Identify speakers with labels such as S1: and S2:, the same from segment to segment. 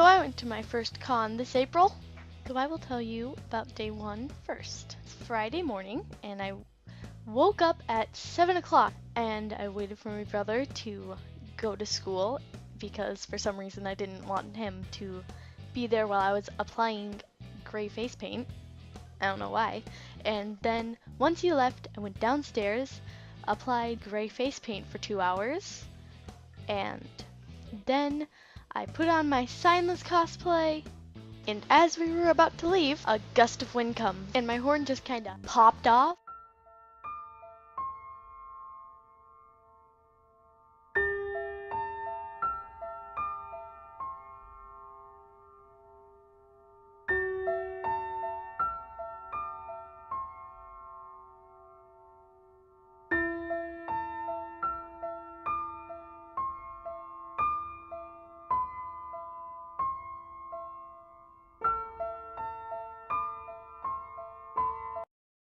S1: So I went to my first con this April. So I will tell you about day one first. It's Friday morning and I woke up at 7 o'clock and I waited for my brother to go to school because for some reason I didn't want him to be there while I was applying gray face paint. I don't know why. And then once he left, I went downstairs, applied gray face paint for 2 hours, and then I put on my Signless cosplay, and as we were about to leave, a gust of wind comes, and my horn just kinda popped off.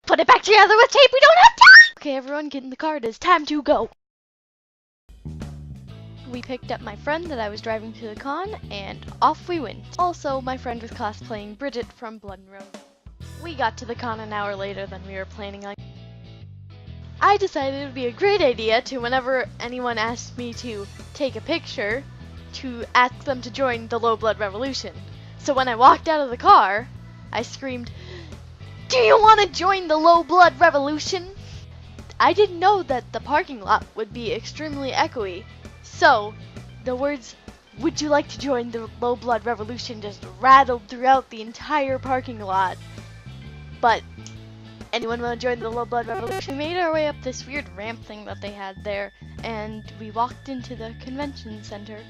S1: Put it back together with tape, we don't have time! Okay, everyone get in the car, it is time to go! We picked up my friend that I was driving to the con, and off we went. Also, my friend was cosplaying Bridget from Blood and Rose. We got to the con an hour later than we were planning on. I decided it would be a great idea to, whenever anyone asked me to take a picture, to ask them to join the Low Blood Revolution. So when I walked out of the car, I screamed, "Do you want to join the Low Blood Revolution?" I didn't know that the parking lot would be extremely echoey, so the words, "Would you like to join the Low Blood Revolution?" just rattled throughout the entire parking lot. But anyone want to join the Low Blood Revolution? We made our way up this weird ramp thing that they had there, and we walked into the convention center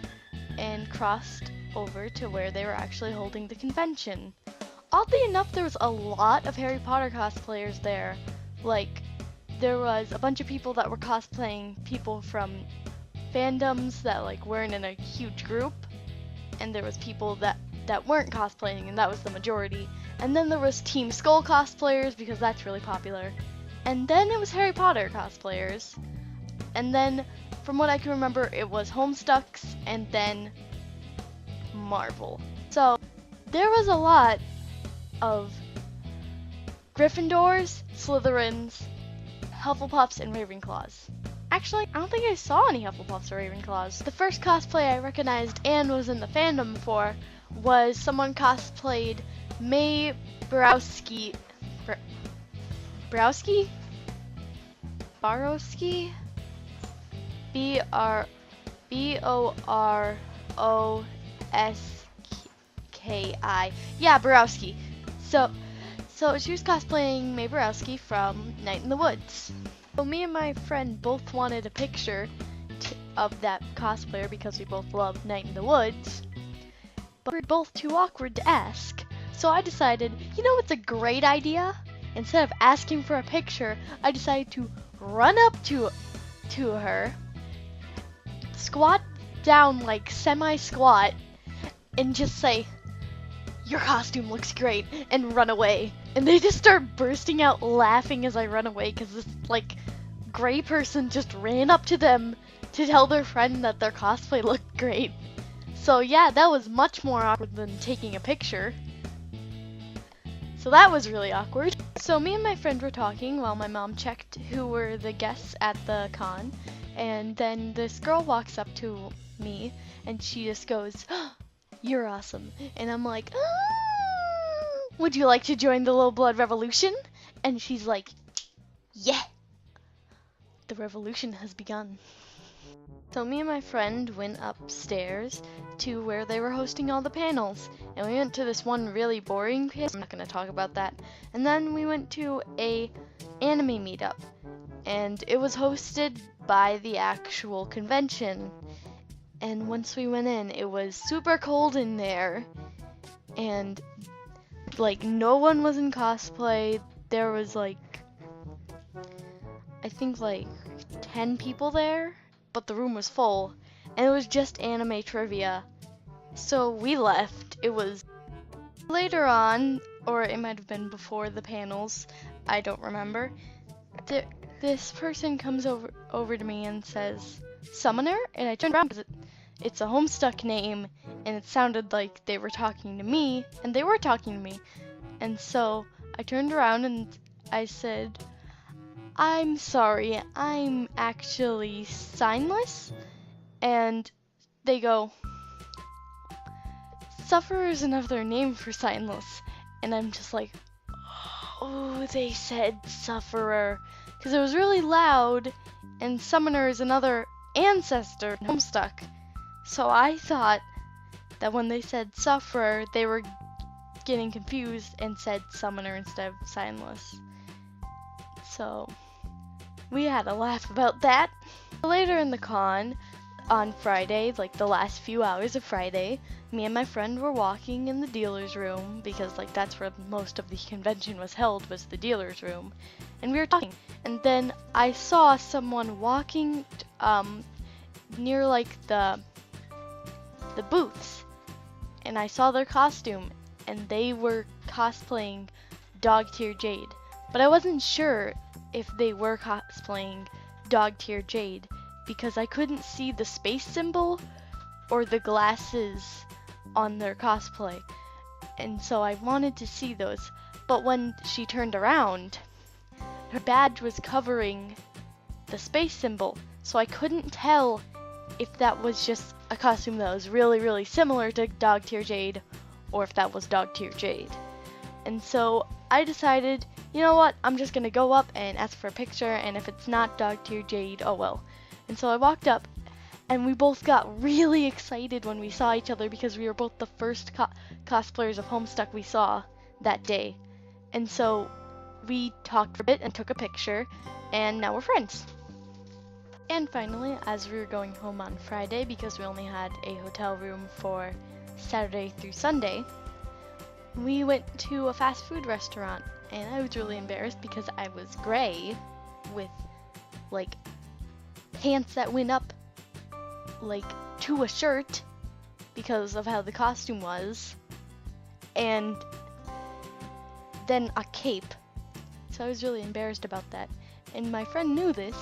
S1: and crossed over to where they were actually holding the convention. Oddly enough, there was a lot of Harry Potter cosplayers there. Like, there was a bunch of people that were cosplaying people from fandoms that like weren't in a huge group, and there was people that weren't cosplaying, and that was the majority. And then there was Team Skull cosplayers, because that's really popular. And then it was Harry Potter cosplayers. And then, from what I can remember, it was Homestucks, and then Marvel. So, there was a lot of Gryffindors, Slytherins, Hufflepuffs, and Ravenclaws. Actually, I don't think I saw any Hufflepuffs or Ravenclaws. The first cosplay I recognized and was in the fandom for was someone cosplayed May Borowski. Borowski? Borowski? B-O-R-O-S-K-I. Yeah, Borowski. So she was cosplaying May Borowski from Night in the Woods. So me and my friend both wanted a picture of that cosplayer because we both love Night in the Woods, but we were both too awkward to ask. So I decided, you know what's a great idea? Instead of asking for a picture, I decided to run up to her, squat down like semi-squat, and just say, "Your costume looks great," and run away. And they just start bursting out laughing as I run away because this like gray person just ran up to them to tell their friend that their cosplay looked great. So yeah, that was much more awkward than taking a picture. So that was really awkward. So me and my friend were talking while my mom checked who were the guests at the con, and then this girl walks up to me and she just goes, "You're awesome." And I'm like, "Would you like to join the Low Blood Revolution?" And she's like, "Yeah." The revolution has begun. So me and my friend went upstairs to where they were hosting all the panels. And we went to this one really boring panel. I'm not going to talk about that. And then we went to a anime meetup. And it was hosted by the actual convention. And once we went in, it was super cold in there. And like no one was in cosplay. There was like, I think like 10 people there, but the room was full, and it was just anime trivia. So we left. It was later on, or it might have been before the panels, I don't remember. This person comes over to me and says, "Summoner?" And I turned around because it's a Homestuck name, and it sounded like they were talking to me, and they were talking to me. And so I turned around and I said, I'm sorry, I'm actually signless. And they go, Sufferer is another name for signless. And I'm just like, oh, they said Sufferer. Because it was really loud, and Summoner is another ancestor in Homestuck. So I thought that when they said Sufferer, they were getting confused and said Summoner instead of signless. So we had a laugh about that. Later in the con, on Friday, like the last few hours of Friday, me and my friend were walking in the dealer's room, because like that's where most of the convention was held, was the dealer's room, and we were talking, and then I saw someone walking near like the booths, and I saw their costume, and they were cosplaying Dog Tier Jade, but I wasn't sure if they were cosplaying Dog Tier Jade because I couldn't see the space symbol or the glasses on their cosplay, and so I wanted to see those. But when she turned around, her badge was covering the space symbol, so I couldn't tell if that was just a costume that was really, really similar to Dog Tier Jade, or if that was Dog Tier Jade. And so I decided, you know what, I'm just gonna go up and ask for a picture, and if it's not Dog Tier Jade, oh well. And so I walked up, and we both got really excited when we saw each other because we were both the first cosplayers of Homestuck we saw that day. And so we talked for a bit and took a picture, and now we're friends. And finally, as we were going home on Friday, because we only had a hotel room for Saturday through Sunday, we went to a fast food restaurant, and I was really embarrassed because I was gray with like pants that went up like to a shirt because of how the costume was, and then a cape. So I was really embarrassed about that, and my friend knew this.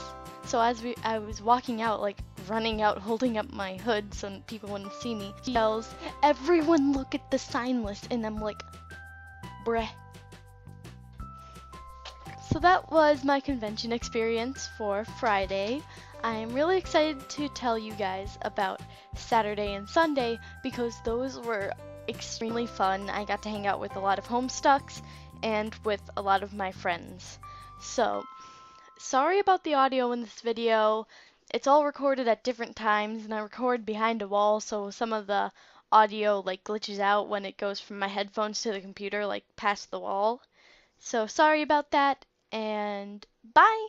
S1: So as I was walking out, like running out, holding up my hood so people wouldn't see me, she yells, "Everyone look at the sign list," and I'm like, bruh. So that was my convention experience for Friday. I'm really excited to tell you guys about Saturday and Sunday because those were extremely fun. I got to hang out with a lot of Homestucks and with a lot of my friends. So, sorry about the audio in this video. It's all recorded at different times, and I record behind a wall, so some of the audio like glitches out when it goes from my headphones to the computer, like past the wall. So sorry about that, and bye!